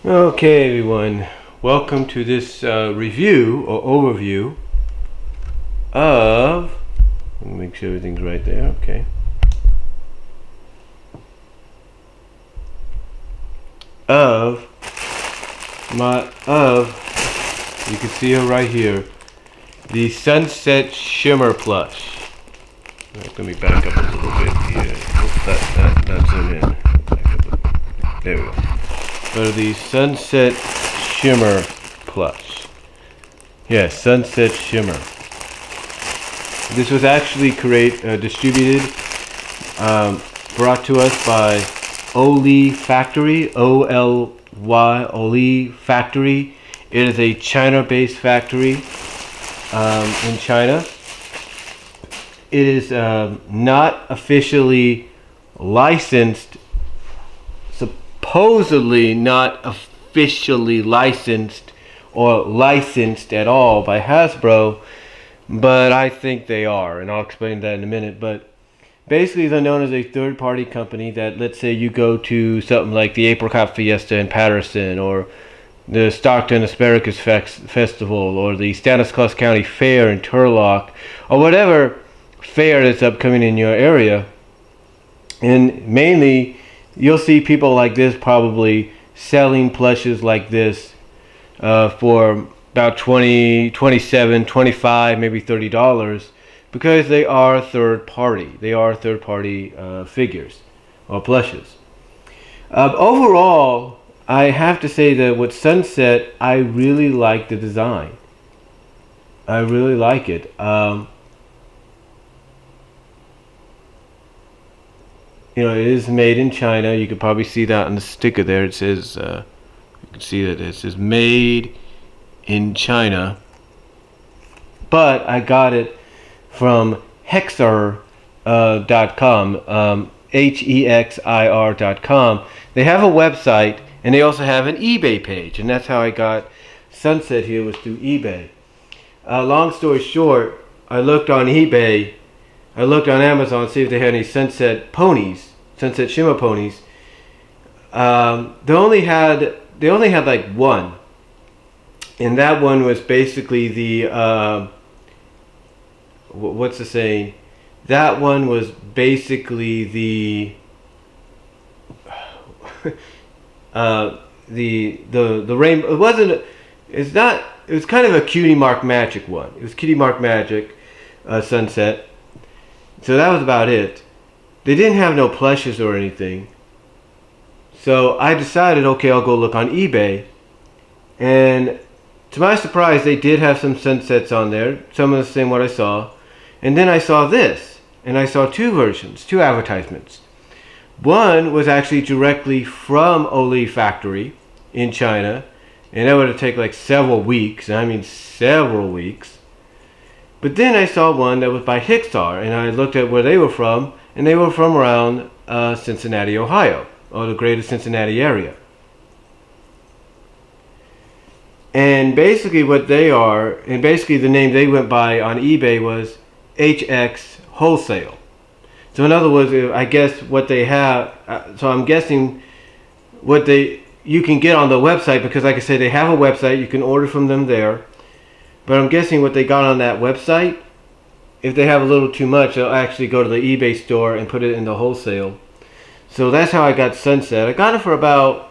Okay, everyone, welcome to this review or overview of, let me make sure everything's right there, okay, you can see her right here, the Sunset Shimmer Plush. Right, let me back up a little bit here. That's zoom in. There we go. So the Sunset Shimmer Plush. Yes, Sunset Shimmer. This was actually distributed, brought to us by OLYFactory, OLYFactory. It is a China-based factory in China. It is not officially licensed, supposedly not officially licensed or licensed at all by Hasbro, but I think they are, and I'll explain that in a minute. But basically they're known as a third-party company that, let's say you go to something like the Apricot Fiesta in Patterson, or the Stockton Asparagus Festival, or the Stanislaus County Fair in Turlock, or whatever fair that's upcoming in your area. And mainly you'll see people like this probably selling plushes like this for about $20, $27, $25, maybe $30, because they are third party. They are third party figures or plushes. Overall, I have to say that with Sunset, I really like the design. I really like it. You know, it is made in China. You could probably see that on the sticker there. It says, you can see that it says made in China. But I got it from Hexir.com, HEXIR.com. They have a website, and they also have an eBay page. And that's how I got Sunset here, was through eBay. Long story short, I looked on eBay. I looked on Amazon to see if they had any Sunset ponies, Sunset Shimmer ponies. They only had like one, and that one was basically the what's the saying? That one was basically the the rainbow. It wasn't. It's not. It was kind of a Cutie Mark Magic one. It was Cutie Mark Magic Sunset. So that was about it. They didn't have no plushes or anything. So I decided, okay, I'll go look on eBay. And to my surprise, they did have some Sunsets on there. Some of the same what I saw. And then I saw this. And I saw two versions, two advertisements. One was actually directly from OLYFactory in China. And that would have taken like several weeks. And I mean several weeks. But then I saw one that was by Hexir, and I looked at where they were from, and they were from around Cincinnati, Ohio, or the greater Cincinnati area. And basically what they are, and basically the name they went by on eBay was HX Wholesale. So in other words, I guess what they have, so I'm guessing what you can get on the website, because like I said, they have a website, you can order from them there. But I'm guessing what they got on that website, if they have a little too much, they'll actually go to the eBay store and put it in the wholesale. So that's how I got Sunset. I got it for about,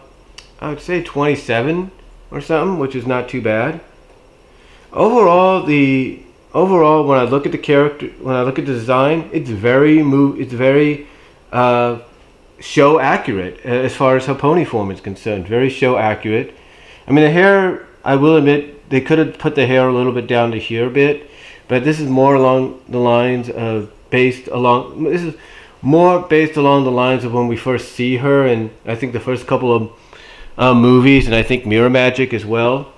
I would say $27 or something, which is not too bad. Overall, when I look at the character, when I look at the design, it's very show accurate as far as her pony form is concerned. Very show accurate. I mean, the hair, I will admit, they could have put the hair a little bit down to here a bit, but this is more along the lines of based along the lines of when we first see her, and I think the first couple of movies, and I think Mirror Magic as well.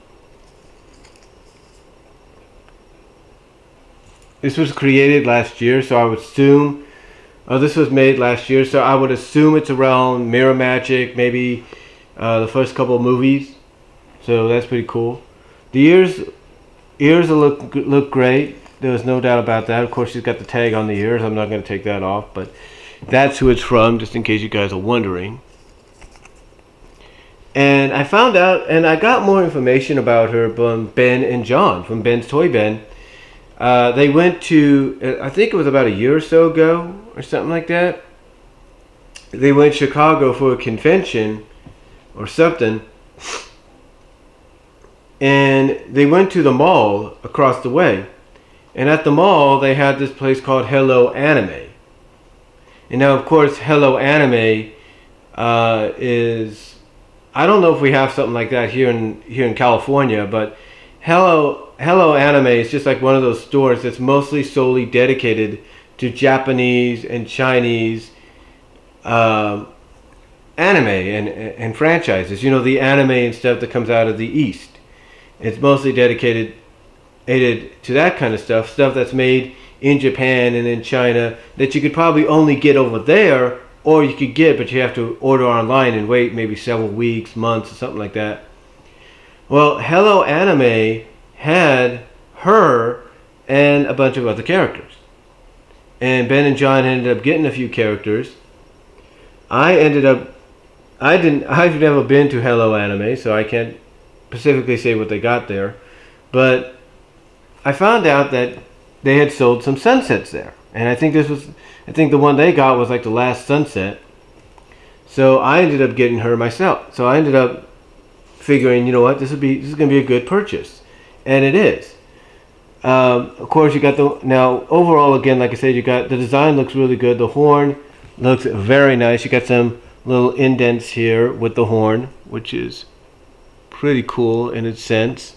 This was created last year, so I would assume this was made last year, so I would assume it's around Mirror Magic, maybe the first couple of movies. So that's pretty cool. The ears look great. There's no doubt about that. Of course, she's got the tag on the ears. I'm not going to take that off, but that's who it's from, just in case you guys are wondering. And I found out, and I got more information about her from Ben and John, from Ben's Toy Ben. They went to, I think it was about a year or so ago, or something like that. They went to Chicago for a convention, or something. And they went to the mall across the way. And at the mall, they had this place called Hello Anime. And now, of course, Hello Anime is... I don't know if we have something like that here in California, but Hello Anime is just like one of those stores that's mostly solely dedicated to Japanese and Chinese anime and franchises. You know, the anime and stuff that comes out of the East. It's mostly dedicated to that kind of stuff that's made in Japan and in China that you could probably only get over there. Or you could get, but you have to order online and wait maybe several weeks, months, or something like that. Well, Hello Anime had her and a bunch of other characters. And Ben and John ended up getting a few characters. I've never been to Hello Anime, so I can't specifically say what they got there. But I found out that they had sold some sunsets there. And I think the one they got was like the last sunset. So I ended up getting her myself. So I ended up figuring, you know what, this is going to be a good purchase, and it is. Of course, you got now overall again, like I said, you got the design looks really good. The horn looks very nice. You got some little indents here with the horn, which is pretty cool in its sense.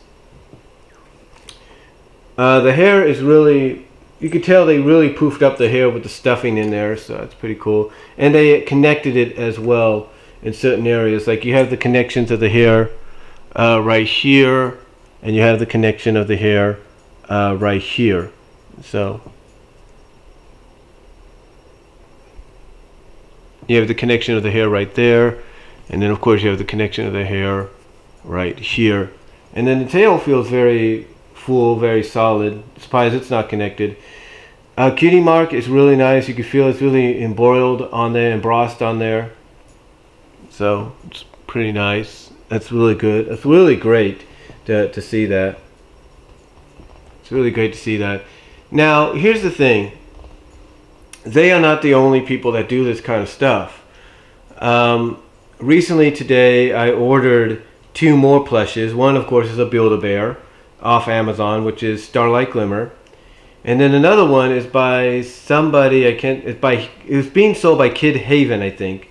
The hair is really. You could tell they really poofed up the hair with the stuffing in there, so that's pretty cool. And they connected it as well in certain areas. Like you have the connections of the hair right here, and you have the connection of the hair right here. So you have the connection of the hair right there, and then of course you have the connection of the hair right here. And then the tail feels very full, very solid. Surprised it's not connected. Cutie mark is really nice. You can feel it's really embroiled on there, embossed on there. So it's pretty nice. That's really good. It's really great to see that. It's really great to see that. Now here's the thing. They are not the only people that do this kind of stuff. Recently today I ordered 2 more plushes. One of course is a Build-A-Bear off Amazon, which is Starlight Glimmer, and then another one is by somebody it was being sold by Kid Haven, I think,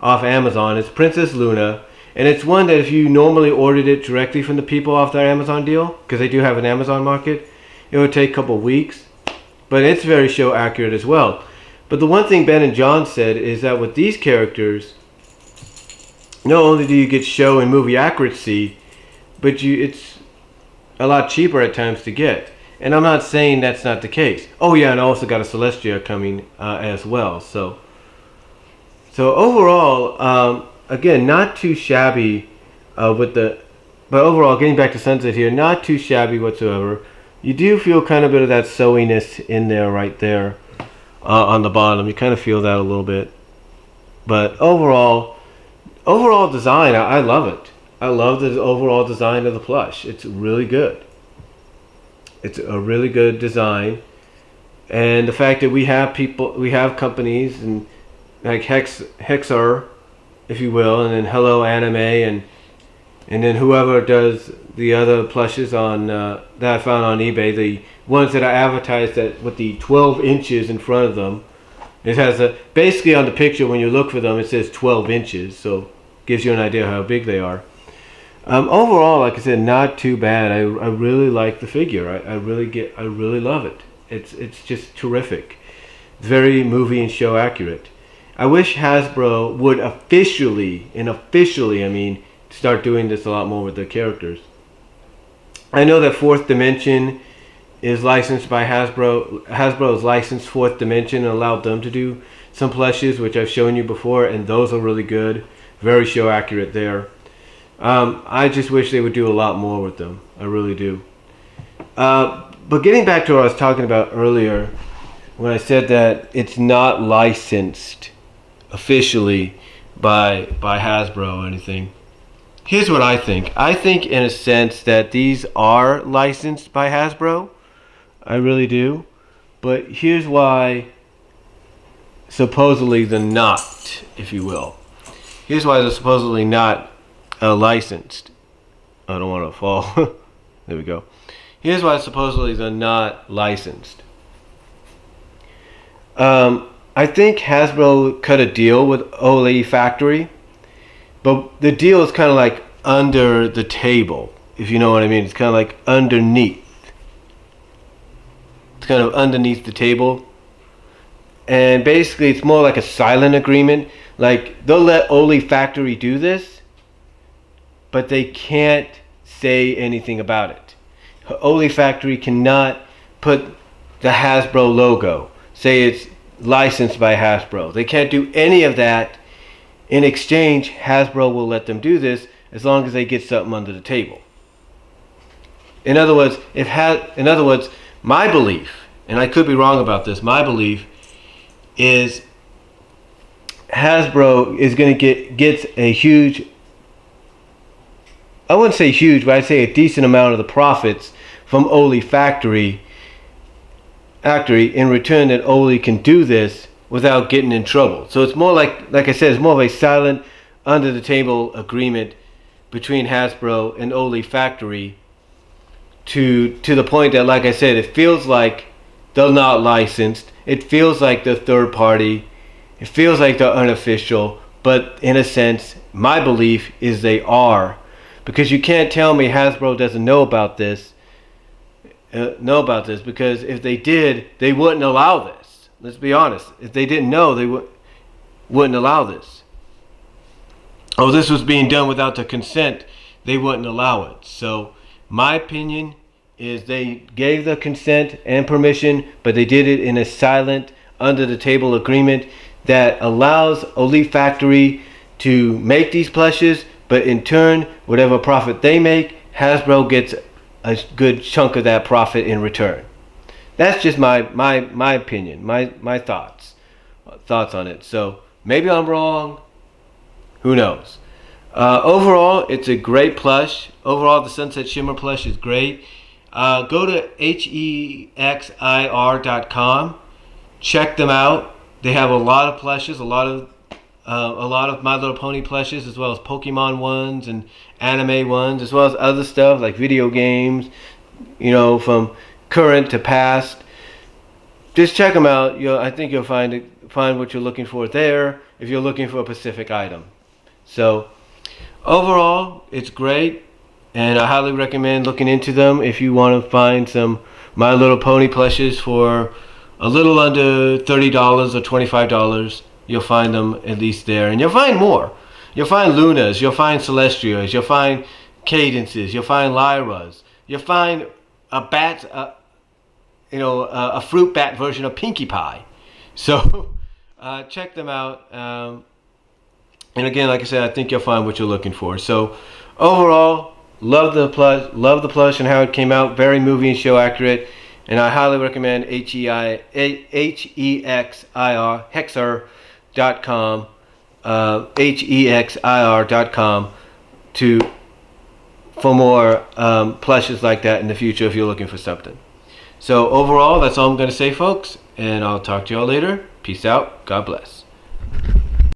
off Amazon. It's Princess Luna, and it's one that if you normally ordered it directly from the people off their Amazon deal, because they do have an Amazon market, it would take a couple weeks, but it's very show accurate as well. But the one thing Ben and John said is that with these characters, not only do you get show and movie accuracy, but it's a lot cheaper at times to get. And I'm not saying that's not the case. Oh yeah, and I also got a Celestia coming as well. So overall, again, not too shabby but overall, getting back to Sunset here, not too shabby whatsoever. You do feel kind of a bit of that sewiness in there, right there on the bottom. You kind of feel that a little bit. But overall design, I love it. I love the overall design of the plush. It's really good. It's a really good design, and the fact that we have companies and like Hexar, if you will, and then Hello Anime, and then whoever does the other plushes on that I found on eBay, the ones that I advertised that with the 12 inches in front of them. It has basically on the picture when you look for them, it says 12 inches, so gives you an idea how big they are. Overall, like I said, not too bad. I really like the figure. I really love it. It's just terrific. It's very movie and show accurate. I wish Hasbro would officially I mean, start doing this a lot more with their characters. I know that Fourth Dimension is licensed by Hasbro. Hasbro has licensed Fourth Dimension and allowed them to do some plushes, which I've shown you before, and those are really good. Very show accurate there. I just wish they would do a lot more with them. I really do. But getting back to what I was talking about earlier, when I said that it's not licensed officially by Hasbro or anything, Here's what I think. I think in a sense that these are licensed by Hasbro. I really do. But here's why supposedly they're not, if you will. Here's why they're supposedly not licensed. I don't want to fall. There we go. Here's why supposedly they're not licensed. I think Hasbro cut a deal with OLYFactory, but the deal is kind of like under the table, if you know what I mean. It's kind of like underneath. It's kind of underneath the table. And basically it's more like a silent agreement. Like they'll let OLYFactory do this, but they can't say anything about it. OLYFactory cannot put the Hasbro logo, say it's licensed by Hasbro. They can't do any of that. In exchange, Hasbro will let them do this as long as they get something under the table. In other words, my belief, and I could be wrong about this, my belief is Hasbro is going to gets a huge, I wouldn't say huge, but I'd say a decent amount of the profits from OLYFactory in return that Oly can do this without getting in trouble. So it's more like I said, it's more of a silent, under the table agreement between Hasbro and OLYFactory to the point that, like I said, it feels like they're not licensed. It feels like they're third party. It feels like they're unofficial. But in a sense, my belief is they are. Because you can't tell me Hasbro doesn't know about this. Because if they did, they wouldn't allow this. Let's be honest. If they didn't know, they wouldn't allow this. Oh, this was being done without the consent, they wouldn't allow it. So my opinion is they gave the consent and permission, but they did it in a silent, under the table agreement that allows OLYFactory to make these plushes, but in turn, whatever profit they make, Hasbro gets a good chunk of that profit in return. That's just my opinion, my thoughts on it. So maybe I'm wrong. Who knows? Overall, it's a great plush. Overall, the Sunset Shimmer plush is great. Go to HEXIR.com. Check them out. They have a lot of plushes, a lot of My Little Pony plushes, as well as Pokemon ones and anime ones, as well as other stuff like video games, from current to past. Just check them out. I think you'll find what you're looking for there if you're looking for a specific item. So overall, it's great, and I highly recommend looking into them if you want to find some My Little Pony plushes for a little under $30 or $25. You'll find them at least there, and you'll find more. You'll find Lunas, you'll find Celestias, you'll find Cadences, you'll find Lyras, you'll find a bat, a fruit bat version of Pinkie Pie. So check them out. And again, like I said, I think you'll find what you're looking for. So overall, love the plush and how it came out. Very movie and show accurate. And I highly recommend HEXIR.com, HEXIR.com for more plushes like that in the future if you're looking for something. So overall, that's all I'm going to say, folks. And I'll talk to y'all later. Peace out. God bless.